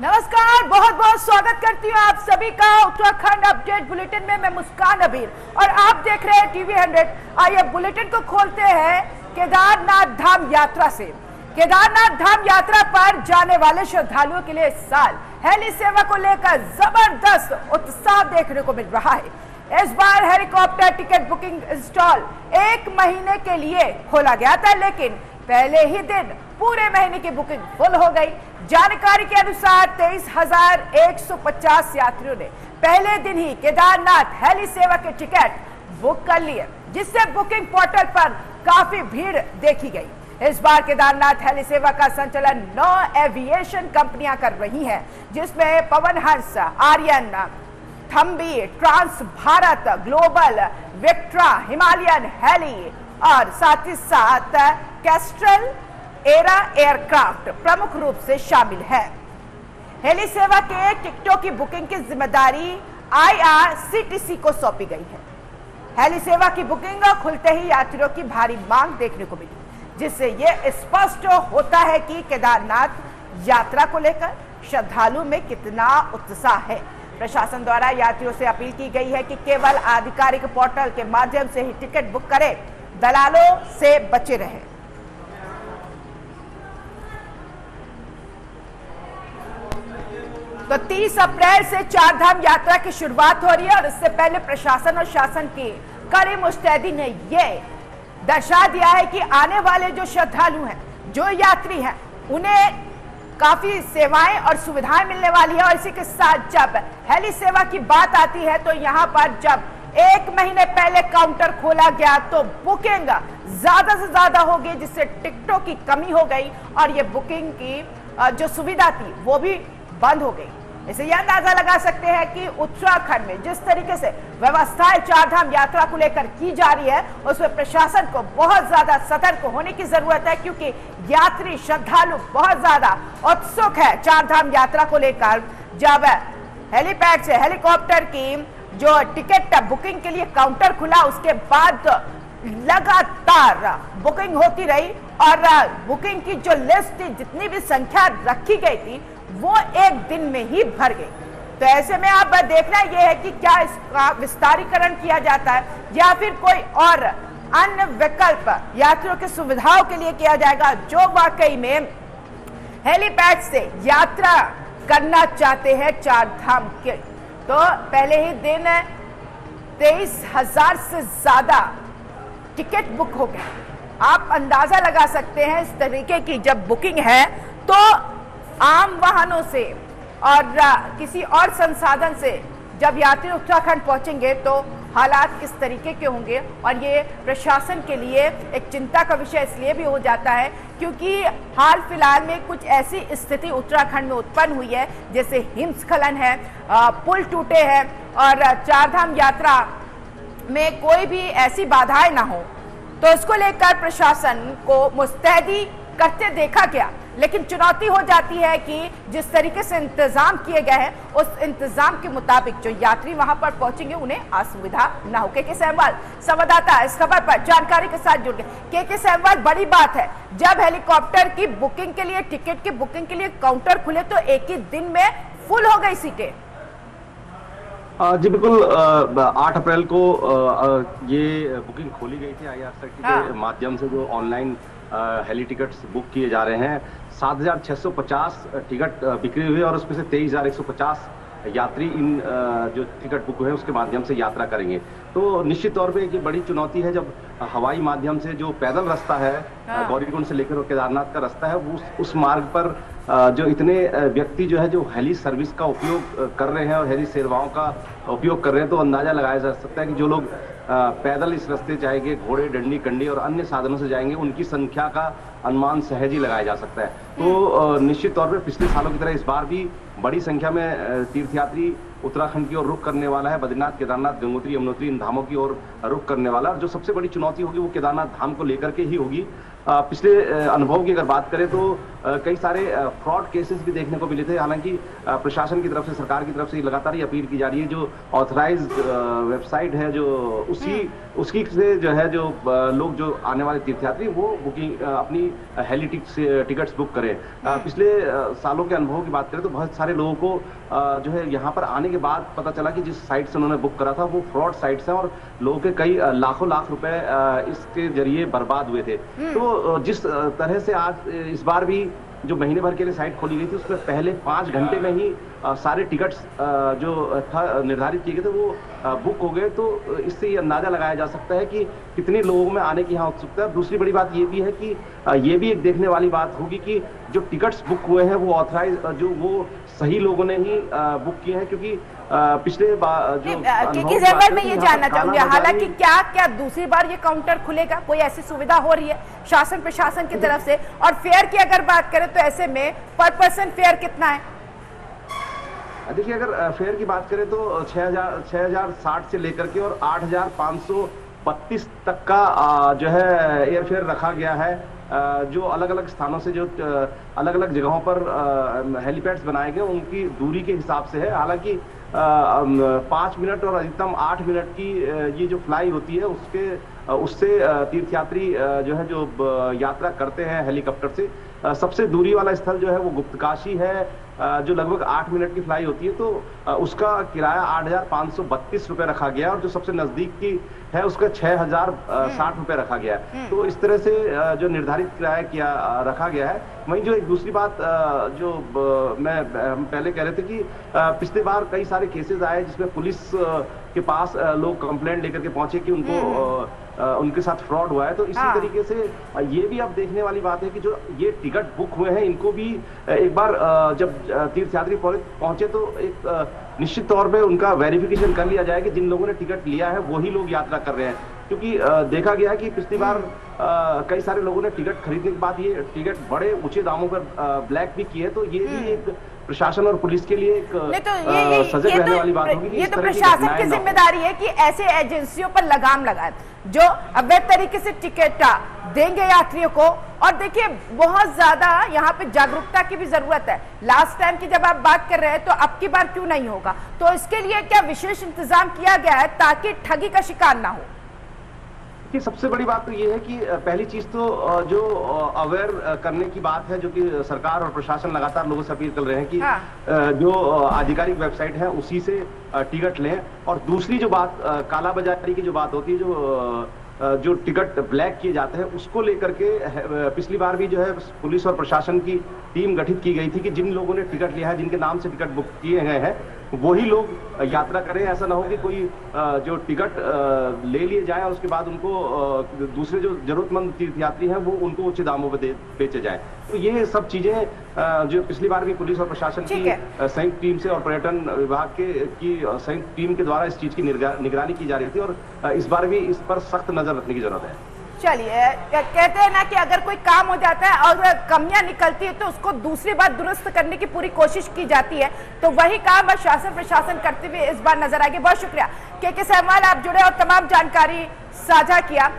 नमस्कार, बहुत बहुत स्वागत करती हूँ आप सभी का उत्तराखंड अपडेट बुलेटिन में। मैं मुस्कान अबीर और आप देख रहे हैं टीवी 100। आइए बुलेटिन को खोलते हैं केदारनाथ धाम यात्रा से। केदारनाथ धाम यात्रा पर जाने वाले श्रद्धालुओं के लिए इस साल हेली सेवा को लेकर जबरदस्त उत्साह देखने को मिल रहा है। इस बार हेलीकॉप्टर टिकट बुकिंग स्टॉल 1 महीने के लिए खोला गया था, लेकिन पहले ही दिन पूरे महीने की बुकिंग फुल हो गई। जानकारी के अनुसार 23,150 यात्रियों ने पहले दिन ही केदारनाथ हेली सेवा के टिकट बुक कर लिए, जिससे बुकिंग पोर्टल पर काफी भीड़ देखी गई। इस बार केदारनाथ हेली सेवा का संचालन 9 एविएशन कंपनियां कर रही हैं, जिसमें Pawan Hans, Aryan, Thumby, Trans Bharat, Global, Vectra, Himalayan Heli और साथ ही साथ कैस्ट्रल एरा एयरक्राफ्ट प्रमुख रूप से शामिल है। हेली सेवा के टिकटों की बुकिंग की जिम्मेदारी IRCTC को सौंपी गई है। हेली सेवा की बुकिंग खुलते ही यात्रियों की भारी मांग देखने को मिली, जिससे यह स्पष्ट होता है कि केदारनाथ यात्रा को लेकर श्रद्धालु में कितना उत्साह है। प्रशासन द्वारा यात्रियों से अपील की गई है कि केवल आधिकारिक पोर्टल के माध्यम से ही टिकट बुक करें, दलालों से बचे रहें। तो 30 अप्रैल से चारधाम यात्रा की शुरुआत हो रही है और इससे पहले प्रशासन और शासन की कड़ी मुस्तैदी ने यह दर्शा दिया है कि आने वाले जो श्रद्धालु हैं, जो यात्री हैं, उन्हें काफी सेवाएं और सुविधाएं मिलने वाली है। और इसी के साथ जब हेली सेवा की बात आती है तो यहाँ पर जब 1 महीने पहले काउंटर खोला गया तो बुकिंग ज्यादा से ज्यादा हो गई, जिससे टिकटों की कमी हो गई और ये बुकिंग की जो सुविधा थी वो भी बंद हो गई। इसे यह अंदाजा लगा सकते हैं कि उत्तराखंड में जिस तरीके से व्यवस्थाएं चारधाम यात्रा को लेकर की जा रही है, उसमें प्रशासन को बहुत ज्यादा सतर्क होने की जरूरत है, क्योंकि यात्री श्रद्धालु बहुत ज्यादा उत्सुक है चारधाम यात्रा को लेकर। जब हेलीपैड से हेलीकॉप्टर की जो टिकट बुकिंग के लिए काउंटर खुला, उसके बाद लगातार बुकिंग होती रही और बुकिंग की जो लिस्ट थी, जितनी भी संख्या रखी गई थी, वो 1 दिन में ही भर गई। तो ऐसे में आप देखना यह है कि क्या इसका विस्तारीकरण किया जाता है या फिर कोई और अन्य विकल्प यात्रियों की सुविधाओं के लिए किया जाएगा, जो वाकई में हेलीपैड से यात्रा करना चाहते हैं चारधाम के। तो पहले ही दिन 23,000 से ज्यादा टिकट बुक हो गए। आप अंदाजा लगा सकते हैं इस तरीके की जब बुकिंग है तो आम वाहनों से और किसी और संसाधन से जब यात्री उत्तराखंड पहुंचेंगे तो हालात किस तरीके के होंगे। और ये प्रशासन के लिए एक चिंता का विषय इसलिए भी हो जाता है क्योंकि हाल फिलहाल में कुछ ऐसी स्थिति उत्तराखंड में उत्पन्न हुई है, जैसे हिमस्खलन है, पुल टूटे हैं और चारधाम यात्रा में कोई भी ऐसी बाधाएं ना हो, तो इसको लेकर प्रशासन को मुस्तैदी करते देखा गया। लेकिन चुनौती हो जाती है कि जिस तरीके से इंतजाम किए गए हैं, उस इंतजाम के मुताबिक जो यात्री वहां पर पहुंचेंगे उन्हें असुविधा ना हो। के सहवाल संवाददाता इस खबर पर जानकारी के साथ जुड़ गए। के सहवाल, बड़ी बात है, जब हेलीकॉप्टर की बुकिंग के लिए, टिकट की बुकिंग के लिए काउंटर खुले तो एक ही दिन में फुल हो गई सीटें। जी बिल्कुल, 8 अप्रैल को ये बुकिंग खोली गई थी IRCTC के माध्यम से। जो ऑनलाइन हेली टिकट्स बुक किए जा रहे हैं, 7,650 टिकट बिक्री हुए और उसमें से 23,150 यात्री इन जो टिकट बुक हुए उसके माध्यम से यात्रा करेंगे। तो निश्चित तौर पे एक बड़ी चुनौती है जब हवाई माध्यम से जो पैदल रास्ता है, गौरीकुंड से लेकर केदारनाथ का रास्ता है, वो उस मार्ग पर जो इतने व्यक्ति जो है जो हेली सर्विस का उपयोग कर रहे हैं और हेली सेवाओं का उपयोग कर रहे हैं, तो अंदाजा लगाया जा सकता है कि जो लोग पैदल इस रास्ते जाएंगे, घोड़े, डंडी, कंडी और अन्य साधनों से जाएंगे, उनकी संख्या का अनुमान सहज ही लगाया जा सकता है। तो निश्चित तौर पे पिछले सालों की तरह इस बार भी बड़ी संख्या में तीर्थयात्री उत्तराखंड की ओर रुख करने वाला है। बद्रीनाथ, केदारनाथ, गंगोत्री, यमुनोत्री, इन धामों की ओर रुख करने वाला। और जो सबसे बड़ी चुनौती होगी वो केदारनाथ धाम को लेकर के ही होगी। पिछले अनुभव की अगर बात करें तो कई सारे फ्रॉड केसेस भी देखने को मिले थे। हालांकि प्रशासन की तरफ से, सरकार की तरफ से लगातार ये अपील की जा रही है, जो ऑथराइज्ड वेबसाइट है जो उसकी से जो है जो लोग जो आने वाले तीर्थयात्री वो बुकिंग अपनी हेली टिकट्स बुक करें। पिछले सालों के अनुभव की बात करें तो बहुत सारे लोगों को जो है यहाँ पर आने के बाद पता चला कि जिस साइट से उन्होंने बुक करा था वो फ्रॉड साइट्स हैं और लोगों के कई लाखों लाख रुपए इसके जरिए बर्बाद हुए थे। तो जिस तरह से आज इस बार भी जो महीने भर के लिए साइट खोली गई थी उसमें पहले 5 घंटे में ही सारे टिकट्स जो था निर्धारित किए गए थे वो बुक हो गए। तो इससे ये अंदाजा लगाया जा सकता है कि कितने लोगों में आने की यहाँ उत्सुकता है। दूसरी बड़ी बात ये भी है कि ये भी एक देखने वाली बात होगी कि जो टिकट्स बुक हुए हैं वो ऑथराइज जो वो सही लोगों ने ही बुक किए हैं, क्योंकि पिछले मैं ये जानना चाहूंगी, हालांकि क्या क्या दूसरी बार ये काउंटर खुलेगा, कोई ऐसी सुविधा हो रही है शासन प्रशासन की तरफ से? और फेयर की अगर बात करें तो ऐसे में पर पर्सन फेयर कितना है? देखिए, अगर फेयर की बात करें तो 6060 से लेकर के और 8532 तक का जो है एयर फेयर रखा गया है। जो अलग अलग स्थानों से जो अलग अलग जगहों पर हेलीपैड्स बनाए गए उनकी दूरी के हिसाब से है। हालांकि 5 मिनट और अधिकतम 8 मिनट की ये जो फ्लाई होती है उससे तीर्थयात्री जो है जो यात्रा करते हैं हेलीकॉप्टर से, सबसे दूरी वाला स्थल जो है वो गुप्तकाशी है जो लगभग 8 मिनट की फ्लाई होती है। तो उसका किराया 8532 रुपए रखा गया और जो सबसे नजदीक की है उसका 6060 रुपए रखा गया है। तो इस तरह से जो निर्धारित किराया किया रखा गया है। वहीं जो एक दूसरी बात जो हम पहले कह रहे थे कि पिछले बार कई सारे केसेस आए जिसमें पुलिस के पास लोग कंप्लेंट लेकर के पहुंचे कि उनके साथ फ्रॉड हुआ है। तो इसी तरीके से ये भी अब देखने वाली बात है कि जो ये टिकट बुक हुए हैं इनको भी एक बार जब तीर्थयात्री पहुंचे तो एक निश्चित तौर पे उनका वेरिफिकेशन कर लिया जाए कि जिन लोगों ने टिकट लिया है वही लोग यात्रा कर रहे हैं। क्योंकि देखा गया है कि पिछली बार कई सारे लोगों ने टिकट खरीदने के बाद ये टिकट बड़े ऊंचे दामों पर ब्लैक भी किए, तो ये भी एक प्रशासन और पुलिस के लिए एक सजग रहने वाली बात होगी। ये तो प्रशासन की जिम्मेदारी है कि ऐसे एजेंसियों पर लगाम लगाए जो अवैध तरीके से टिकट देंगे यात्रियों को। और देखिए, बहुत ज्यादा यहाँ पे जागरूकता की भी जरूरत है। लास्ट टाइम की जब आप बात कर रहे हैं तो अब की बार क्यों नहीं होगा? तो इसके लिए क्या विशेष इंतजाम किया गया है ताकि ठगी का शिकार ना हो? कि सबसे बड़ी बात तो ये है कि पहली चीज तो जो अवेयर करने की बात है, जो कि सरकार और प्रशासन लगातार लोगों से अपील कर रहे हैं कि जो आधिकारिक वेबसाइट है उसी से टिकट लें। और दूसरी जो बात कालाबाजारी की जो बात होती है, जो टिकट ब्लैक किए जाते हैं उसको लेकर के पिछली बार भी जो है पुलिस और प्रशासन की टीम गठित की गई थी कि जिन लोगों ने टिकट लिया है, जिनके नाम से टिकट बुक किए गए हैं, वही लोग यात्रा करें। ऐसा ना हो कि कोई जो टिकट ले लिए जाए और उसके बाद उनको दूसरे जो जरूरतमंद तीर्थयात्री हैं वो उनको उच्च दामों पर बेचे जाए। तो ये सब चीजें जो पिछली बार भी पुलिस और प्रशासन की संयुक्त टीम से और पर्यटन विभाग की संयुक्त टीम के द्वारा इस चीज की निगरानी की जा रही थी और इस बार भी इस पर सख्त नजर रखने की जरूरत है। चलिए, कहते हैं ना कि अगर कोई काम हो जाता है और कमियां निकलती है तो उसको दूसरी बार दुरुस्त करने की पूरी कोशिश की जाती है। तो वही काम शासन प्रशासन करते हुए इस बार नजर आएगी। बहुत शुक्रिया के सहवाल, आप जुड़े और तमाम जानकारी साझा किया।